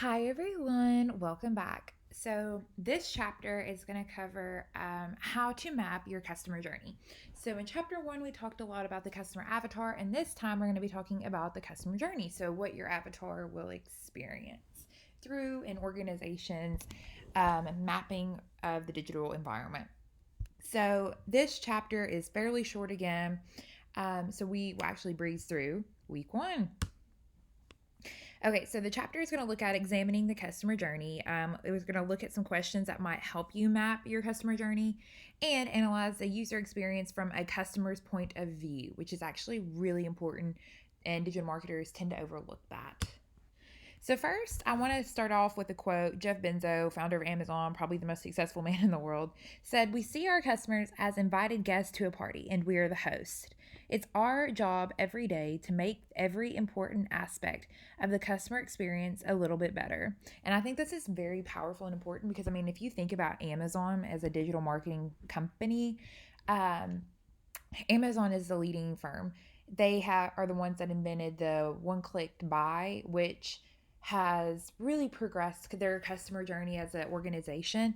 Hi, everyone. Welcome back. So, this chapter is going to cover how to map your customer journey. So, in chapter one, we talked a lot about the customer avatar, and this time we're going to be talking about the customer journey. So, what your avatar will experience through an organization's mapping of the digital environment. So, this chapter is fairly short again. So, we will actually breeze through week one. Okay, so the chapter is going to look at examining the customer journey. It was going to look at some questions that might help you map your customer journey and analyze the user experience from a customer's point of view, which is actually really important, and digital marketers tend to overlook that. So, first, I want to start off with a quote. Jeff Bezos, founder of Amazon, probably the most successful man in the world, said, "We see our customers as invited guests to a party, and we are the host. It's our job every day to make every important aspect of the customer experience a little bit better." And I think this is very powerful and important because, I mean, if you think about Amazon as a digital marketing company, um, Amazon is the leading firm. Are the ones that invented the one-click buy, which has really progressed their customer journey as an organization.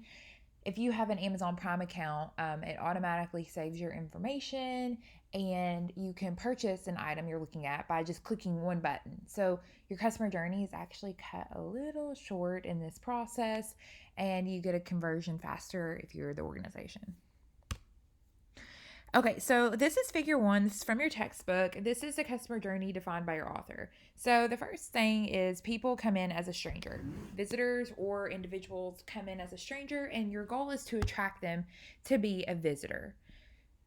If you have an Amazon Prime account, it automatically saves your information and you can purchase an item you're looking at by just clicking one button. So your customer journey is actually cut a little short in this process and you get a conversion faster if you're the organization. Okay, so this is figure one. This is from your textbook. This is the customer journey defined by your author. So the first thing is people come in as a stranger. Visitors or individuals come in as a stranger, and your goal is to attract them to be a visitor.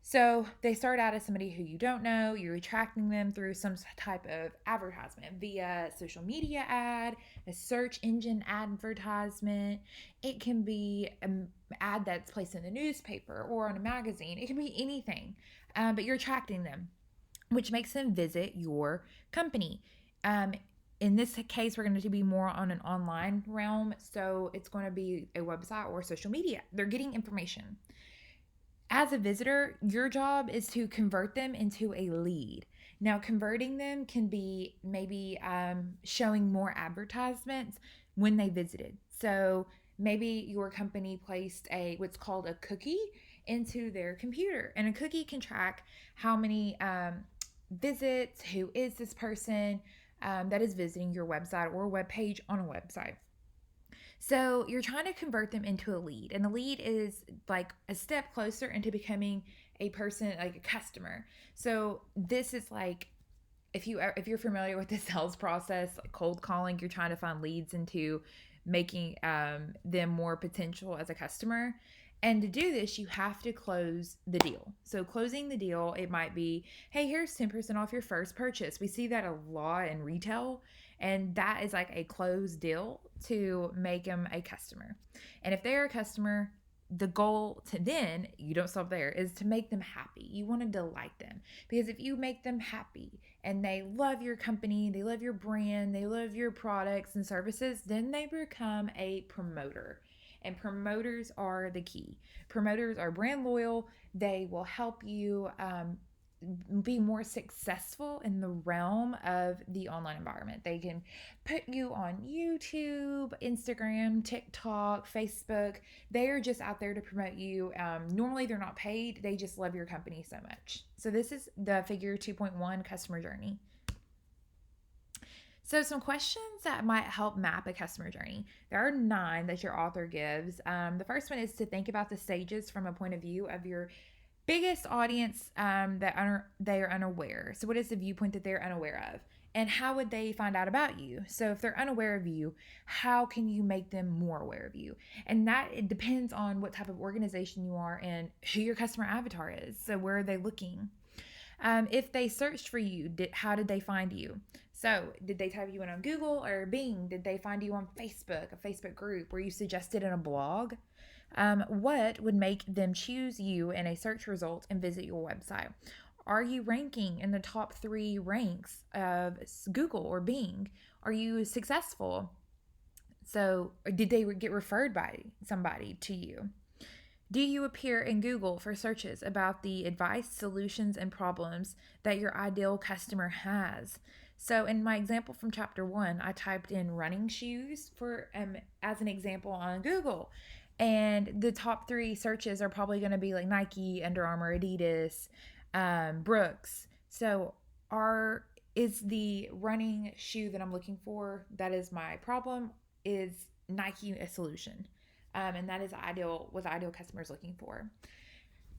So they start out as somebody who you don't know. You're attracting them through some type of advertisement via social media ad, a search engine advertisement. It can be an ad that's placed in the newspaper or on a magazine. It can be anything, but you're attracting them, which makes them visit your company. Um, in this case, we're going to be more on an online realm. So it's going to be a website or social media. They're getting information. As a visitor, your job is to convert them into a lead. Now, converting them can be maybe showing more advertisements when they visited. So maybe your company placed a what's called a cookie into their computer, and a cookie can track how many visits, who is this person that is visiting your website or web page on a website. So you're trying to convert them into a lead, and a lead is like a step closer into becoming a person, like a customer. So this is like if you're familiar with the sales process, like cold calling, you're trying to find leads into making them more potential as a customer. And to do this, you have to close the deal. So closing the deal, it might be, hey, here's 10% off your first purchase. We see that a lot in retail, and that is like a closed deal to make them a customer. And if they're a customer, the goal to then, you don't stop there, is to make them happy. You want to delight them. Because if you make them happy and they love your company, they love your brand, they love your products and services, then they become a promoter. And promoters are the key. Promoters are brand loyal. They will help you be more successful in the realm of the online environment. They can put you on YouTube, Instagram, TikTok, Facebook. They are just out there to promote you. Normally, they're not paid, they just love your company so much. So, this is the figure 2.1 customer journey. So, some questions that might help map a customer journey. There are 9 that your author gives. The first one is to think about the stages from a point of view of your biggest audience they are unaware. So, what is the viewpoint that they're unaware of? And how would they find out about you? So, if they're unaware of you, how can you make them more aware of you? And that it depends on what type of organization you are and who your customer avatar is. So, where are they looking? If they searched for you, how did they find you? So, did they type you in on Google or Bing? Did they find you on Facebook, a Facebook group? Were you suggested in a blog? What would make them choose you in a search result and visit your website? Are you ranking in the top 3 ranks of Google or Bing? Are you successful? So, did they get referred by somebody to you? Do you appear in Google for searches about the advice, solutions, and problems that your ideal customer has? So in my example from chapter 1, I typed in running shoes for as an example on Google. And the top 3 searches are probably going to be like Nike, Under Armour, Adidas, Brooks. So are is the running shoe that I'm looking for, that is my problem, is Nike a solution? And that is ideal, what the ideal customer is looking for.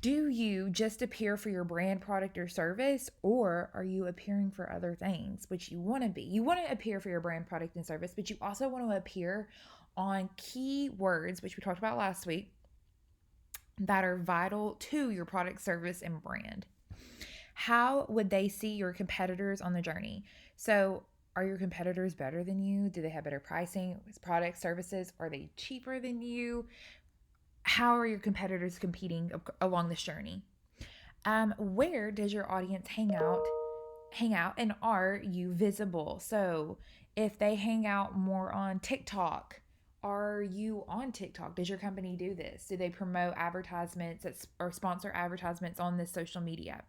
Do you just appear for your brand, product, or service, or are you appearing for other things, which you want to be? You want to appear for your brand, product, and service, but you also want to appear on keywords, which we talked about last week, that are vital to your product, service, and brand. How would they see your competitors on the journey? So, are your competitors better than you? Do they have better pricing, products, services? Are they cheaper than you? How are your competitors competing along this journey? Where does your audience hang out, and are you visible? So if they hang out more on TikTok, are you on TikTok? Does your company do this? Do they promote advertisements or sponsor advertisements on this social media?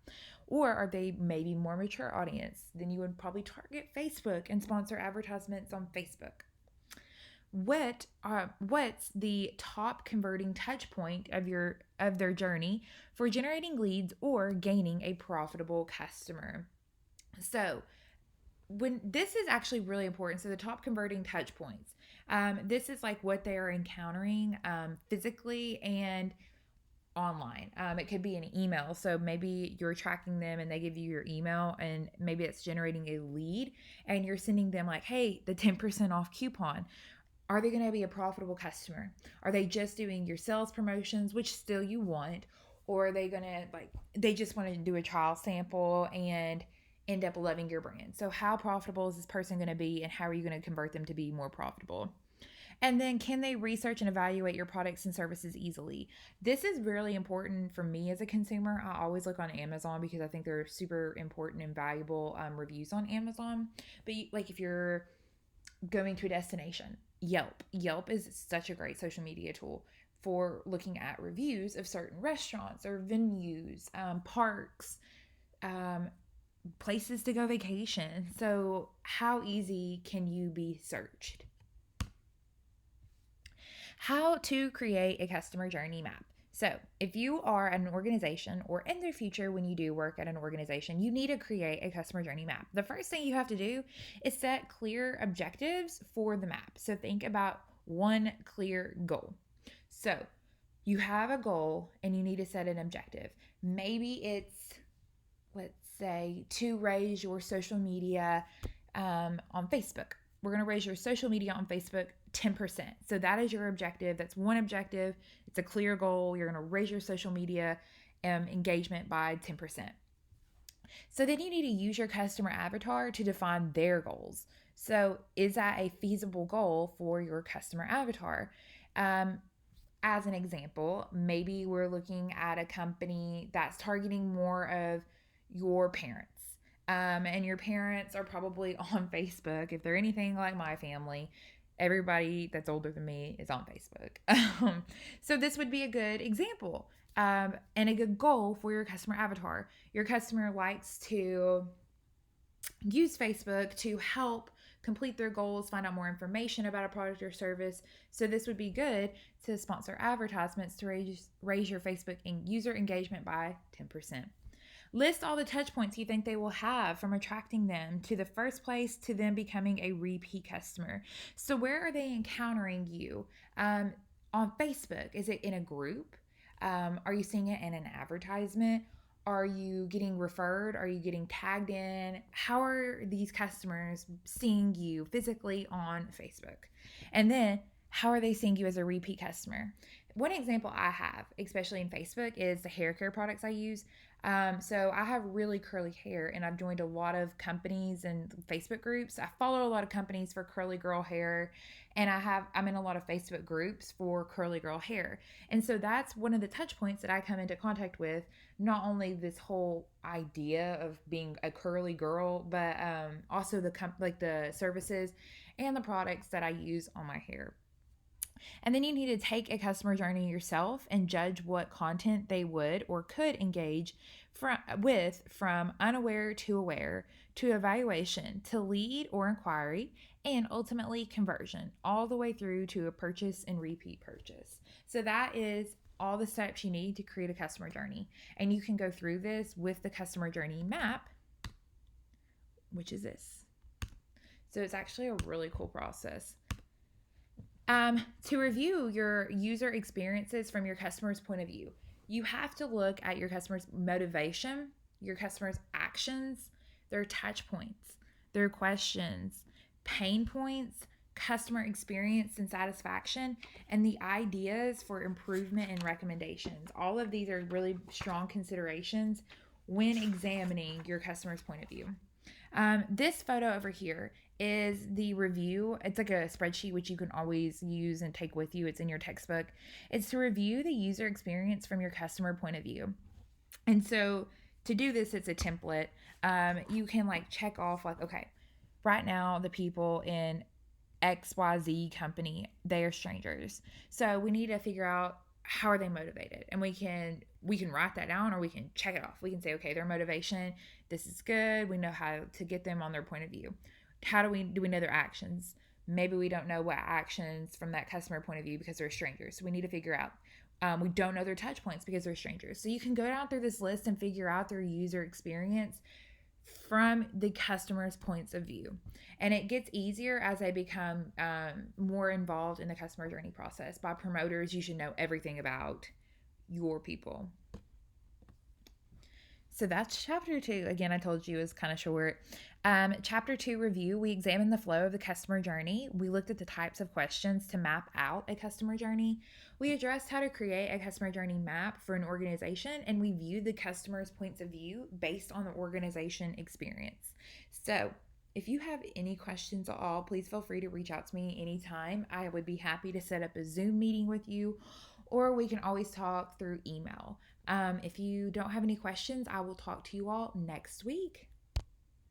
Or are they maybe more mature audience? Then you would probably target Facebook and sponsor advertisements on Facebook. What's the top converting touch point of their journey for generating leads or gaining a profitable customer? So when this is actually really important. So the top converting touch points, this is like what they are encountering physically and online. It could be an email. So maybe you're tracking them and they give you your email, and maybe it's generating a lead, and you're sending them like, hey, the 10% off coupon. Are they going to be a profitable customer? Are they just doing your sales promotions, which still you want? Or are they going to they just want to do a trial sample and end up loving your brand? So how profitable is this person going to be, and how are you going to convert them to be more profitable? And then, can they research and evaluate your products and services easily? This is really important for me as a consumer. I always look on Amazon because I think they're super important and valuable reviews on Amazon. But if you're going to a destination, Yelp is such a great social media tool for looking at reviews of certain restaurants or venues, parks, places to go vacation. So how easy can you be searched? How to create a customer journey map. So, if you are an organization, or in the future when you do work at an organization, you need to create a customer journey map. The first thing you have to do is set clear objectives for the map. So, think about one clear goal. So, you have a goal and you need to set an objective. Maybe it's, let's say, to raise your social media on Facebook. We're going to raise your social media on Facebook 10%. So that is your objective. That's one objective. It's a clear goal. You're going to raise your social media engagement by 10%. So then you need to use your customer avatar to define their goals. So is that a feasible goal for your customer avatar? As an example, maybe we're looking at a company that's targeting more of your parents. And your parents are probably on Facebook. If they're anything like my family, everybody that's older than me is on Facebook. So this would be a good example and a good goal for your customer avatar. Your customer likes to use Facebook to help complete their goals, find out more information about a product or service. So this would be good to sponsor advertisements to raise your Facebook user engagement by 10%. List all the touch points you think they will have from attracting them to the first place to them becoming a repeat customer. So where are they encountering you? On Facebook, is it in a group? Are you seeing it in an advertisement? Are you getting referred? Are you getting tagged in? How are these customers seeing you physically on Facebook? And then, how are they seeing you as a repeat customer? One example I have, especially in Facebook, is the hair care products I use. So I have really curly hair, and I've joined a lot of companies and Facebook groups. I follow a lot of companies for curly girl hair, and I'm in a lot of Facebook groups for curly girl hair. And so that's one of the touch points that I come into contact with, not only this whole idea of being a curly girl, but also the services and the products that I use on my hair. And then you need to take a customer journey yourself and judge what content they would or could engage from unaware to aware to evaluation to lead or inquiry and ultimately conversion, all the way through to a purchase and repeat purchase. So that is all the steps you need to create a customer journey. And you can go through this with the customer journey map, which is this. So it's actually a really cool process. To review your user experiences from your customer's point of view, you have to look at your customer's motivation, your customer's actions, their touch points, their questions, pain points, customer experience and satisfaction, and the ideas for improvement and recommendations. All of these are really strong considerations when examining your customer's point of view. This photo over here is the review. It's like a spreadsheet which you can always use and take with you. It's in your textbook. It's to review the user experience from your customer point of view. And so to do this, it's a template. You can like check off like, okay, right now the people in XYZ company, they are strangers. So we need to figure out how are they motivated, and we can write that down or we can check it off. We can say, okay, their motivation, this is good. We know how to get them on their point of view. How do we know their actions? Maybe we don't know what actions from that customer point of view because they're strangers. So we need to figure out. We don't know their touch points because they're strangers. So you can go down through this list and figure out their user experience from the customer's points of view. And it gets easier as they become more involved in the customer journey process. By promoters, you should know everything about your people. So that's chapter 2. Again, I told you it was kind of short. Chapter 2 review, we examined the flow of the customer journey. We looked at the types of questions to map out a customer journey. We addressed how to create a customer journey map for an organization, and we viewed the customer's points of view based on the organization experience. So if you have any questions at all, please feel free to reach out to me anytime. I would be happy to set up a Zoom meeting with you, or we can always talk through email. If you don't have any questions, I will talk to you all next week.